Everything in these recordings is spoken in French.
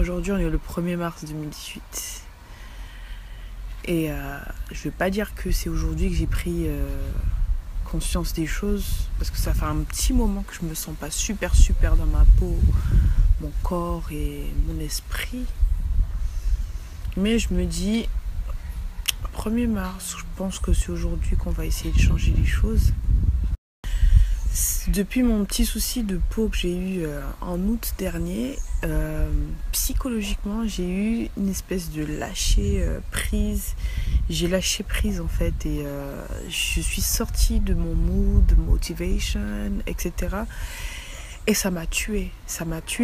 Aujourd'hui, on est le 1er mars 2018. Et je vais pas dire que c'est aujourd'hui que j'ai pris conscience des choses, parce que ça fait un petit moment que je me sens pas super dans ma peau, mon corps et mon esprit. Mais je me dis, 1er mars, je pense que c'est aujourd'hui qu'on va essayer de changer les choses. Depuis mon petit souci de peau que j'ai eu en août dernier, psychologiquement j'ai eu une espèce de lâcher prise. J'ai lâché prise en fait et je suis sortie de mon mood, motivation, etc. Et ça m'a tuée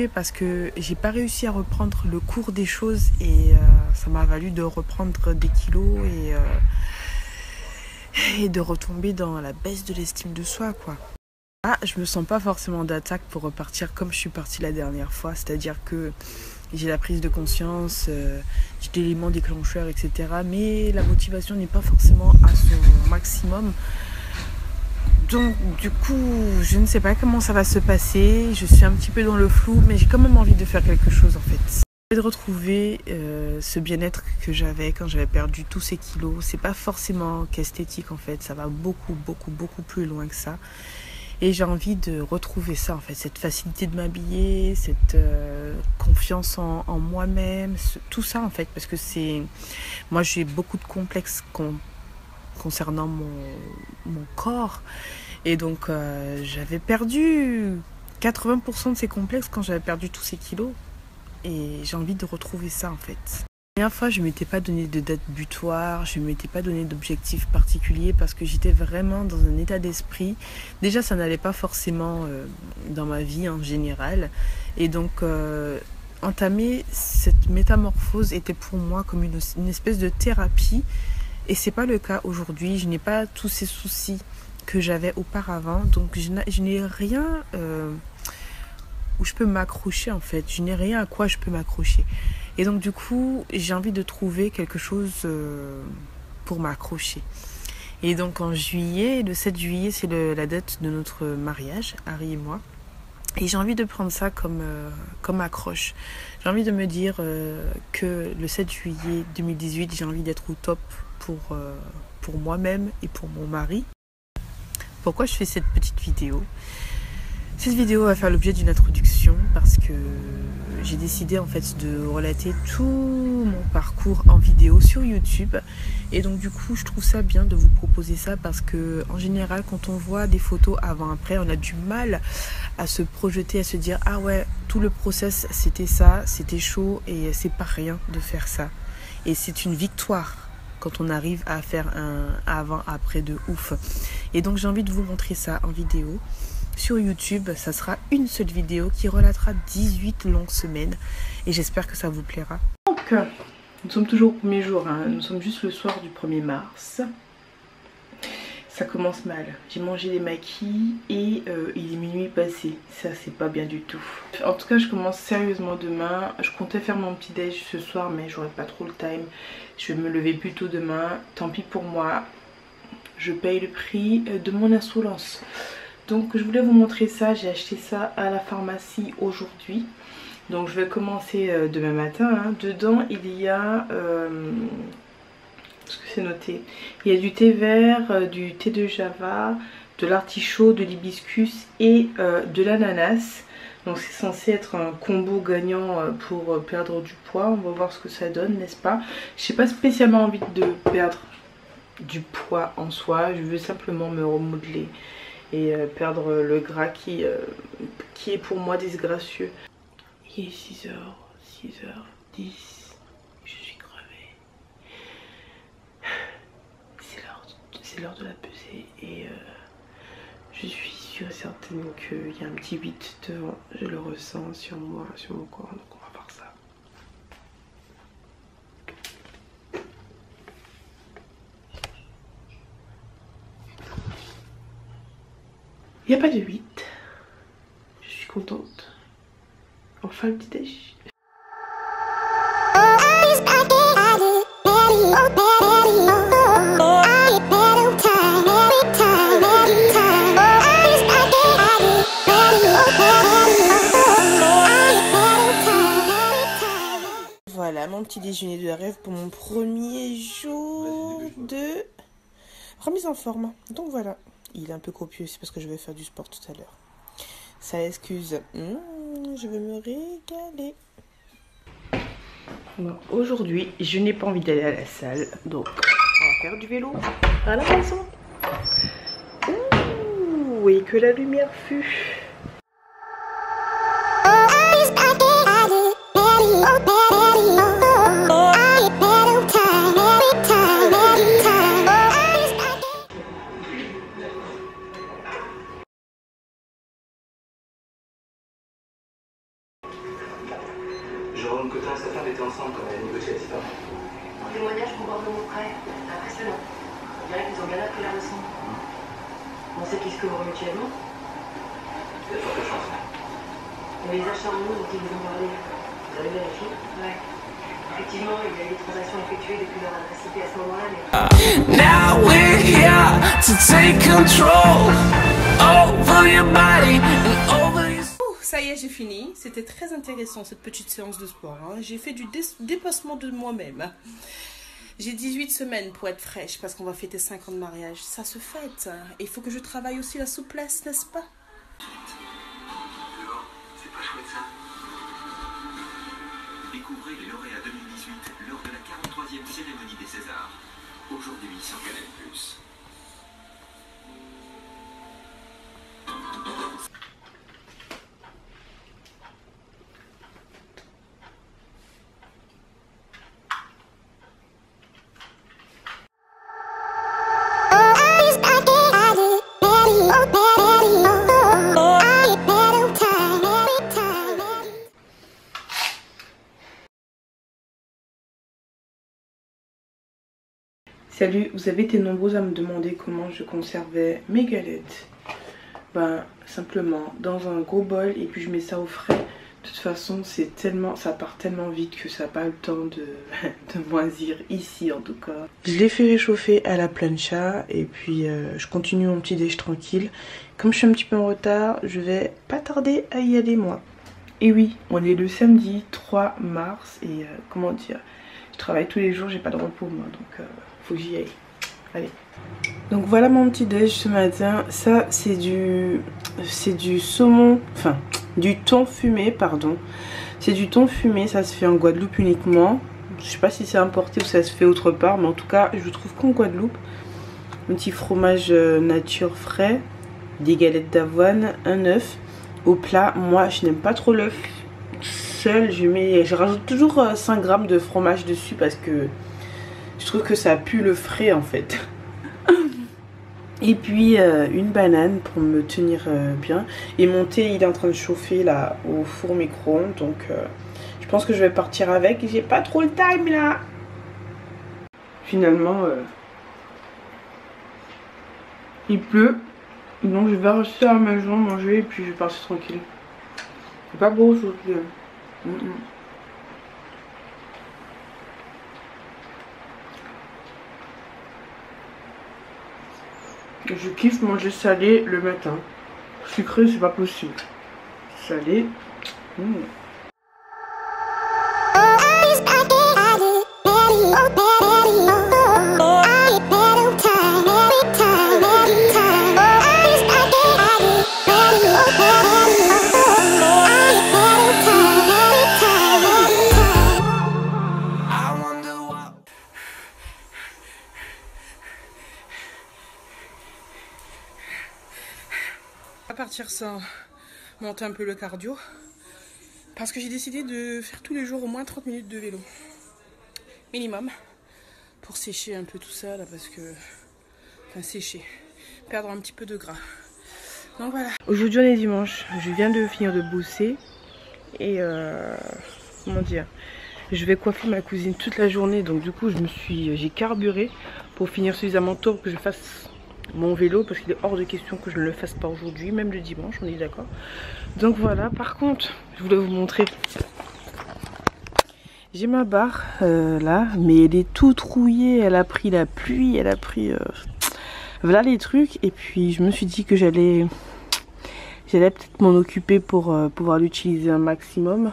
parce que j'ai pas réussi à reprendre le cours des choses et ça m'a valu de reprendre des kilos et de retomber dans la baisse de l'estime de soi, quoi. Ah, je me sens pas forcément d'attaque pour repartir comme je suis partie la dernière fois, c'est-à-dire que j'ai la prise de conscience, j'ai l'élément déclencheur, etc. Mais la motivation n'est pas forcément à son maximum. Donc du coup, je ne sais pas comment ça va se passer, je suis un petit peu dans le flou, mais j'ai quand même envie de faire quelque chose en fait. De retrouver ce bien-être que j'avais quand j'avais perdu tous ces kilos. C'est pas forcément qu'esthétique en fait, ça va beaucoup plus loin que ça. Et j'ai envie de retrouver ça en fait, cette facilité de m'habiller, cette confiance en moi-même, tout ça en fait, parce que moi j'ai beaucoup de complexes concernant mon corps. Et donc j'avais perdu 80% de ces complexes quand j'avais perdu tous ces kilos. Et j'ai envie de retrouver ça en fait. La dernière fois, je ne m'étais pas donné de date butoir, je ne m'étais pas donné d'objectif particulier parce que j'étais vraiment dans un état d'esprit. Déjà, ça n'allait pas forcément dans ma vie en général. Et donc, entamer cette métamorphose était pour moi comme une espèce de thérapie. Et c'est pas le cas aujourd'hui. Je n'ai pas tous ces soucis que j'avais auparavant. Donc, je n'ai rien où je peux m'accrocher en fait. Je n'ai rien à quoi je peux m'accrocher. Et donc du coup, j'ai envie de trouver quelque chose pour m'accrocher. Et donc en juillet, le 7 juillet, c'est la date de notre mariage, Harry et moi. Et j'ai envie de prendre ça comme accroche. J'ai envie de me dire que le 7 juillet 2018, j'ai envie d'être au top pour moi-même et pour mon mari. Pourquoi je fais cette petite vidéo ? Cette vidéo va faire l'objet d'une introduction parce que j'ai décidé en fait de relater tout mon parcours en vidéo sur YouTube. Et donc du coup, je trouve ça bien de vous proposer ça parce que en général, quand on voit des photos avant-après, on a du mal à se projeter, à se dire ah ouais, tout le process c'était ça, c'était chaud et c'est pas rien de faire ça. Et c'est une victoire quand on arrive à faire un avant-après de ouf. Et donc j'ai envie de vous montrer ça en vidéo. Sur YouTube, ça sera une seule vidéo qui relatera 18 longues semaines et j'espère que ça vous plaira. Donc, nous sommes toujours au premier jour, hein. Nous sommes juste le soir du 1er mars. Ça commence mal. J'ai mangé des maquis et il est minuit passé. Ça, c'est pas bien du tout. En tout cas, je commence sérieusement demain. Je comptais faire mon petit déj ce soir, mais j'aurai pas trop le time. Je vais me lever plus tôt demain. Tant pis pour moi. Je paye le prix de mon insolence. Donc je voulais vous montrer ça, j'ai acheté ça à la pharmacie aujourd'hui. Donc je vais commencer demain matin, hein. Dedans il y a, ce que c'est noté, il y a du thé vert, du thé de java, de l'artichaut, de l'hibiscus et de l'ananas. Donc c'est censé être un combo gagnant pour perdre du poids, on va voir ce que ça donne, n'est-ce pas? J'ai pas spécialement envie de perdre du poids en soi, je veux simplement me remodeler et perdre le gras qui est pour moi disgracieux. Il est 6h10, je suis crevée. C'est l'heure de la pesée et je suis sûre et certaine qu'il y a un petit 8 devant, je le ressens sur moi, sur mon corps, donc on va voir ça. Il n'y a pas de 8. Je suis contente. Enfin le petit déj. Voilà mon petit déjeuner de rêve pour mon premier jour de remise en forme. Donc voilà, il est un peu copieux, c'est parce que je vais faire du sport tout à l'heure. Ça excuse, je vais me régaler. Bon, aujourd'hui, je n'ai pas envie d'aller à la salle, donc on va faire du vélo à la maison. Ouh, et que la lumière fut. Jérôme Cotin et sa femme étaient ensemble quand elle a négocié la séparation. En témoignage concorde de mon frère. C'est impressionnant. On dirait qu'ils ont bien appris la leçon. On sait qu'ils se couvrent mutuellement. Il y a de fortes chances. Et les achats en nous dont ils vous ont parlé, vous avez vérifié? Ouais. Effectivement, il y a eu des transactions effectuées depuis leur adresse IP à ce moment-là, mais... Now we're here to take control over your body and over your... Ça y est, j'ai fini. C'était très intéressant cette petite séance de sport. Hein. J'ai fait du dépassement de moi-même. J'ai 18 semaines pour être fraîche parce qu'on va fêter 5 ans de mariage. Ça se fête. Et il faut que je travaille aussi la souplesse, n'est-ce pas? C'est pas chouette ça. Découvrez les lauréats 2018 lors de la 43e cérémonie des Césars. Aujourd'hui sur Canal+. Salut, vous avez été nombreux à me demander comment je conservais mes galettes. Ben, simplement dans un gros bol et puis je mets ça au frais. De toute façon, c'est tellement, ça part tellement vite que ça n'a pas le temps de moisir ici en tout cas. Je l'ai fait réchauffer à la plancha et puis je continue mon petit déj tranquille. Comme je suis un petit peu en retard, je vais pas tarder à y aller moi. Et oui, on est le samedi 3 mars et comment dire, je travaille tous les jours, j'ai pas de repos moi, donc faut que j'y aille. Allez. Donc voilà mon petit déj ce matin. Ça c'est du saumon, enfin du thon fumé, pardon. C'est du thon fumé, ça se fait en Guadeloupe uniquement. Je sais pas si c'est importé ou ça se fait autre part, mais en tout cas je trouve qu'en Guadeloupe. Un petit fromage nature frais, des galettes d'avoine, un œuf. Au plat, moi je n'aime pas trop l'œuf seul, je rajoute toujours 5 grammes de fromage dessus parce que je trouve que ça pue le frais en fait. Et puis une banane pour me tenir bien. Et mon thé il est en train de chauffer là au four micro-ondes. Donc je pense que je vais partir avec. J'ai pas trop le time là. Finalement il pleut. Donc je vais rester à la maison manger et puis je vais partir tranquille. C'est pas beau aujourd'hui. Je kiffe manger salé le matin. Sucré, c'est pas possible. Salé. À partir sans monter un peu le cardio parce que j'ai décidé de faire tous les jours au moins 30 minutes de vélo minimum pour sécher un peu tout ça là parce que enfin sécher, perdre un petit peu de gras. Donc voilà. Aujourd'hui on est dimanche, je viens de finir de bosser et comment dire, je vais coiffer ma cousine toute la journée, donc du coup j'ai carburé pour finir suffisamment tôt pour que je fasse mon vélo parce qu'il est hors de question que je ne le fasse pas aujourd'hui, même le dimanche, on est d'accord. Donc voilà, par contre je voulais vous montrer, j'ai ma barre là, mais elle est toute rouillée, elle a pris la pluie, elle a pris voilà les trucs. Et puis je me suis dit que j'allais peut-être m'en occuper pour pouvoir l'utiliser un maximum.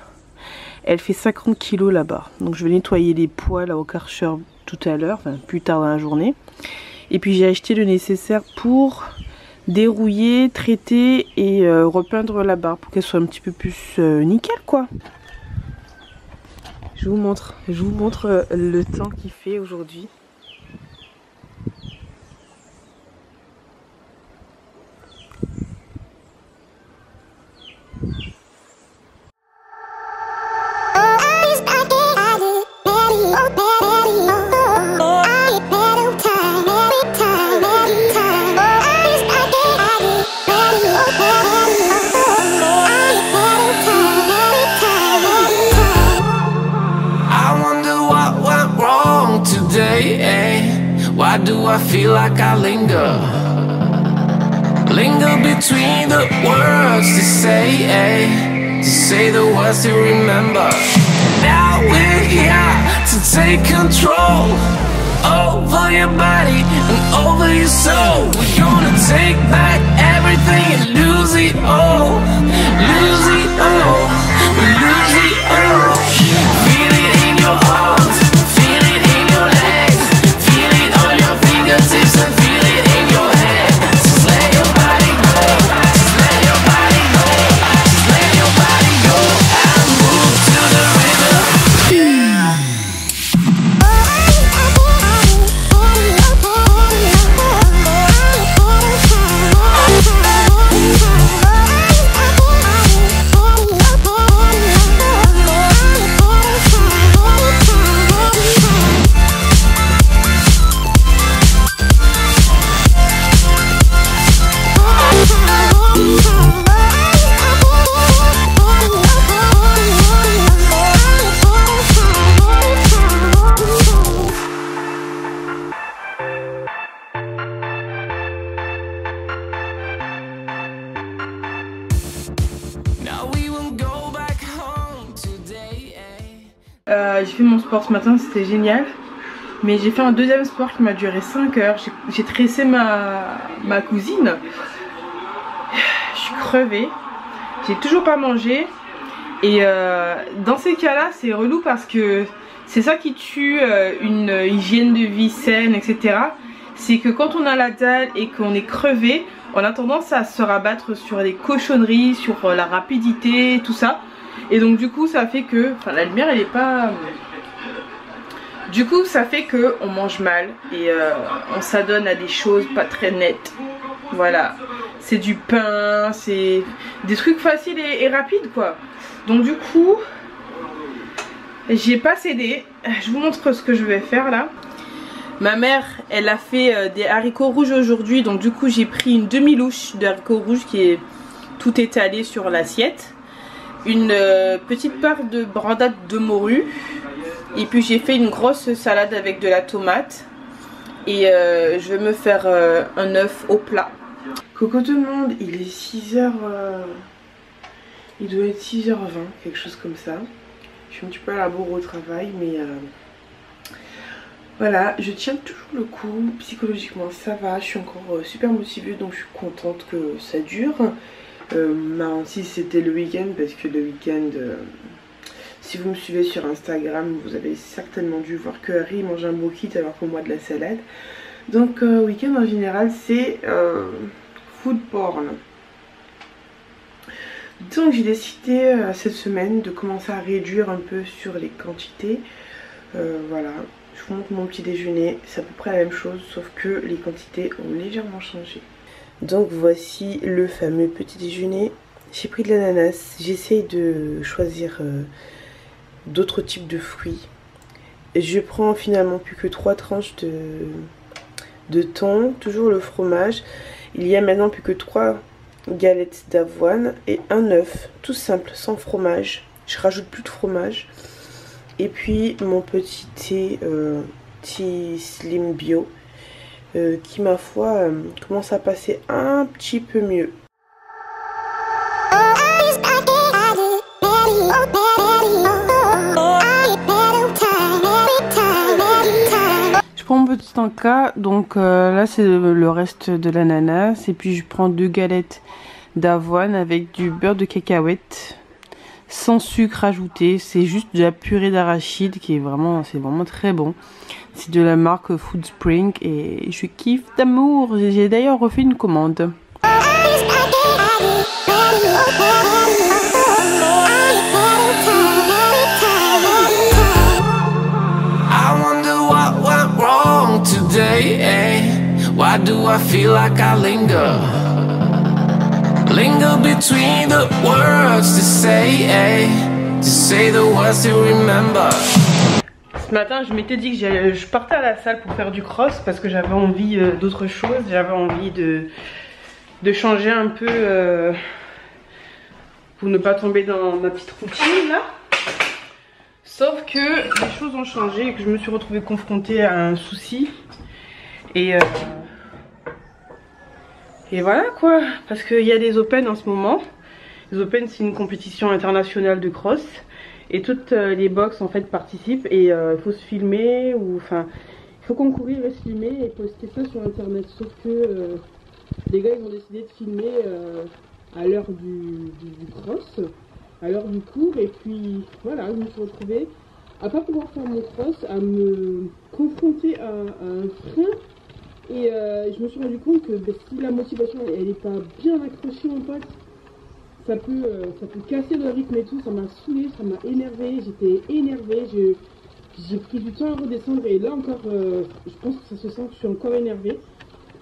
Elle fait 50 kilos là-bas. Donc je vais nettoyer les poils au Karcher tout à l'heure, enfin plus tard dans la journée. Et puis j'ai acheté le nécessaire pour dérouiller, traiter et repeindre la barre pour qu'elle soit un petit peu plus nickel quoi. Je vous montre le temps qu'il fait aujourd'hui. Why do I feel like I linger between the words to say the words to remember. Now we're here to take control over your body and over your soul. We're gonna take back everything and lose it all, lose it all, lose it all. Feel it in your arms, feel it in your legs, feel it on your fingertips and feel it in your head. Just let your body go, just let your body go, just let your body go and move to the rhythm. J'ai fait mon sport ce matin, c'était génial. Mais j'ai fait un deuxième sport qui m'a duré 5 heures. J'ai tressé ma cousine. Je suis crevée. J'ai toujours pas mangé. Et dans ces cas-là, c'est relou parce que c'est ça qui tue une hygiène de vie saine, etc. C'est que quand on a la dalle et qu'on est crevé, on a tendance à se rabattre sur les cochonneries, sur la rapidité, tout ça. Et donc du coup ça fait que, enfin la lumière elle est pas... Du coup ça fait que on mange mal et on s'adonne à des choses pas très nettes. Voilà, c'est du pain, c'est des trucs faciles et rapides quoi. Donc du coup j'ai pas cédé. Je vous montre ce que je vais faire là. Ma mère elle a fait des haricots rouges aujourd'hui. Donc du coup j'ai pris une demi-louche de haricots rouges qui est tout étalée sur l'assiette. Une petite part de brandade de morue. Et puis j'ai fait une grosse salade avec de la tomate. Et je vais me faire un œuf au plat. Coucou tout le monde, il est 6h... il doit être 6h20, quelque chose comme ça. Je suis un petit peu à la bourre au travail, mais... voilà, je tiens toujours le coup. Psychologiquement ça va, je suis encore super motivée, donc je suis contente que ça dure. Si c'était le week-end, parce que le week-end, si vous me suivez sur Instagram, vous avez certainement dû voir que Harry mange un beau kit alors que moi de la salade. Donc week-end en général c'est food porn. Donc j'ai décidé cette semaine de commencer à réduire un peu sur les quantités. Voilà, je vous montre mon petit déjeuner, c'est à peu près la même chose sauf que les quantités ont légèrement changé. Donc voici le fameux petit déjeuner. J'ai pris de l'ananas. J'essaye de choisir d'autres types de fruits. Je prends finalement plus que 3 tranches de thon. Toujours le fromage. Il y a maintenant plus que 3 galettes d'avoine et un œuf. Tout simple, sans fromage. Je rajoute plus de fromage. Et puis mon petit thé Slim Bio. Qui ma foi commence à passer un petit peu mieux. Je prends mon petit encas, donc là c'est le reste de l'ananas et puis je prends 2 galettes d'avoine avec du beurre de cacahuète. sans sucre ajouté. C'est juste de la purée d'arachide qui est vraiment, c'est vraiment très bon. C'est de la marque Food Spring et je kiffe d'amour. J'ai d'ailleurs refait une commande. Why do I feel like I linger between the words to say the words to remember. Ce matin, je m'étais dit que je partais à la salle pour faire du cross parce que j'avais envie d'autre chose. J'avais envie de changer un peu pour ne pas tomber dans ma petite routine là. Sauf que les choses ont changé et que je me suis retrouvée confrontée à un souci. Et voilà quoi, parce qu'il y a des Open en ce moment. Les Open, c'est une compétition internationale de cross. Et toutes les box en fait participent et il faut se filmer, ou enfin, il faut concourir et se filmer et poster ça sur internet. Sauf que les gars ils ont décidé de filmer à l'heure du cross, à l'heure du cours. Et puis voilà, je me suis retrouvée à pas pouvoir faire mon cross, à me confronter à un frein. Et je me suis rendu compte que si la motivation elle n'est pas bien accrochée mon pote, ça peut casser le rythme et tout. Ça m'a saoulée, ça m'a énervée, j'étais énervée, j'ai pris du temps à redescendre et là encore je pense que ça se sent que je suis encore énervée.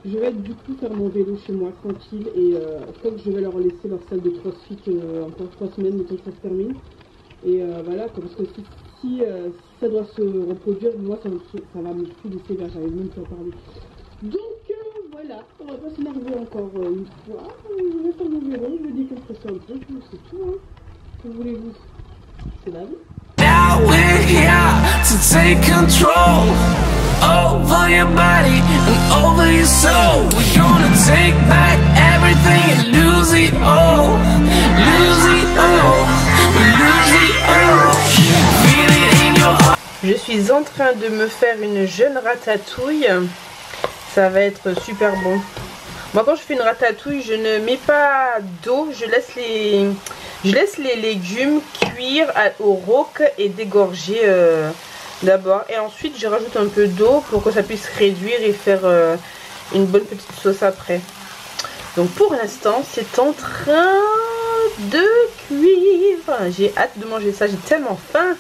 Je vais du coup faire mon vélo chez moi tranquille et je crois que je vais leur laisser leur salle de crossfit encore 3 semaines le temps que ça se termine. Et voilà, parce que si ça doit se reproduire, moi ça va me foutre sévère, j'arrive même plus à parler. Donc voilà, on va pas s'énerver encore une fois. Je vais faire mon vélo, je vais décompresser un peu, c'est tout. Hein. Que voulez-vous? C'est la vie. Now we're here to take control over your body and over your soul. We're gonna take back everything and lose it all. Lose it all. Lose it all. Feel it in your heart. Je suis en train de me faire une jeune ratatouille. Ça va être super bon. Moi quand je fais une ratatouille, je ne mets pas d'eau, je laisse les légumes cuire au roc et dégorger d'abord. Et ensuite je rajoute un peu d'eau pour que ça puisse réduire et faire une bonne petite sauce après. Donc pour l'instant c'est en train de cuire. J'ai hâte de manger ça, j'ai tellement faim.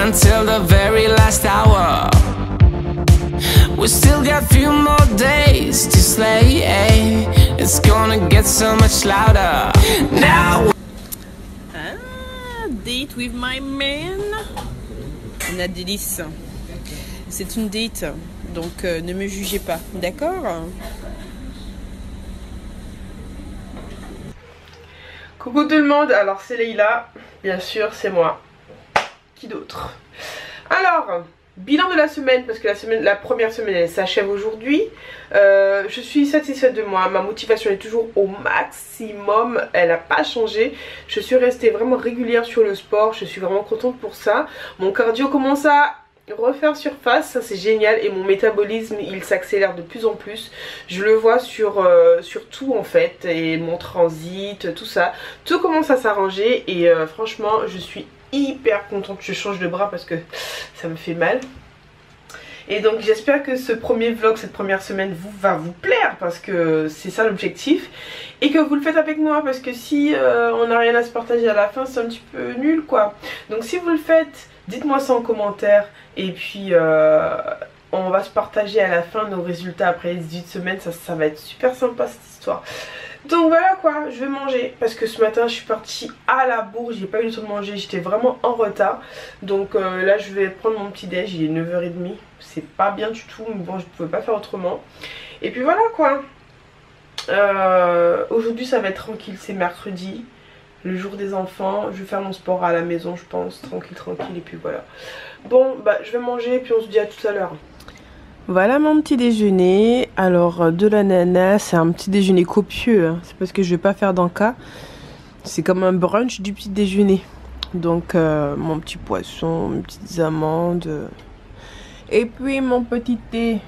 Until the very last hour, we still got few more days to slay. It's gonna get so much louder now. Date with my man. On a délice. C'est une date, donc ne me jugez pas, d'accord? Coucou tout le monde, alors c'est Leïla, bien sûr c'est moi. Qui d'autre? Alors, bilan de la semaine, parce que la première semaine elle s'achève aujourd'hui. Je suis satisfaite de moi, ma motivation est toujours au maximum, elle n'a pas changé. Je suis restée vraiment régulière sur le sport, je suis vraiment contente pour ça. Mon cardio commence à refaire surface, ça c'est génial, et mon métabolisme il s'accélère de plus en plus. Je le vois sur tout en fait, et mon transit, tout ça, tout commence à s'arranger et franchement je suis hyper contente. Je change de bras parce que ça me fait mal. Et donc j'espère que ce premier vlog, cette première semaine va vous plaire, parce que c'est ça l'objectif. Et que vous le faites avec moi, parce que si on n'a rien à se partager à la fin, c'est un petit peu nul quoi. Donc si vous le faites, dites-moi ça en commentaire. Et puis on va se partager à la fin nos résultats après les 18 semaines. Ça va être super sympa cette histoire. Donc voilà quoi, je vais manger parce que ce matin je suis partie à la bourre, j'ai pas eu le temps de manger, j'étais vraiment en retard. Donc là je vais prendre mon petit déj, il est 9h30, c'est pas bien du tout, mais bon je pouvais pas faire autrement. Et puis voilà quoi. Aujourd'hui ça va être tranquille, c'est mercredi, le jour des enfants. Je vais faire mon sport à la maison je pense, tranquille et puis voilà. Bon bah je vais manger et puis on se dit à tout à l'heure. Voilà mon petit déjeuner. Alors de l'ananas, c'est un petit déjeuner copieux, hein. C'est parce que je vais pas faire d'encas. C'est comme un brunch du petit déjeuner. Donc mon petit poisson, mes petites amandes. Et puis mon petit thé.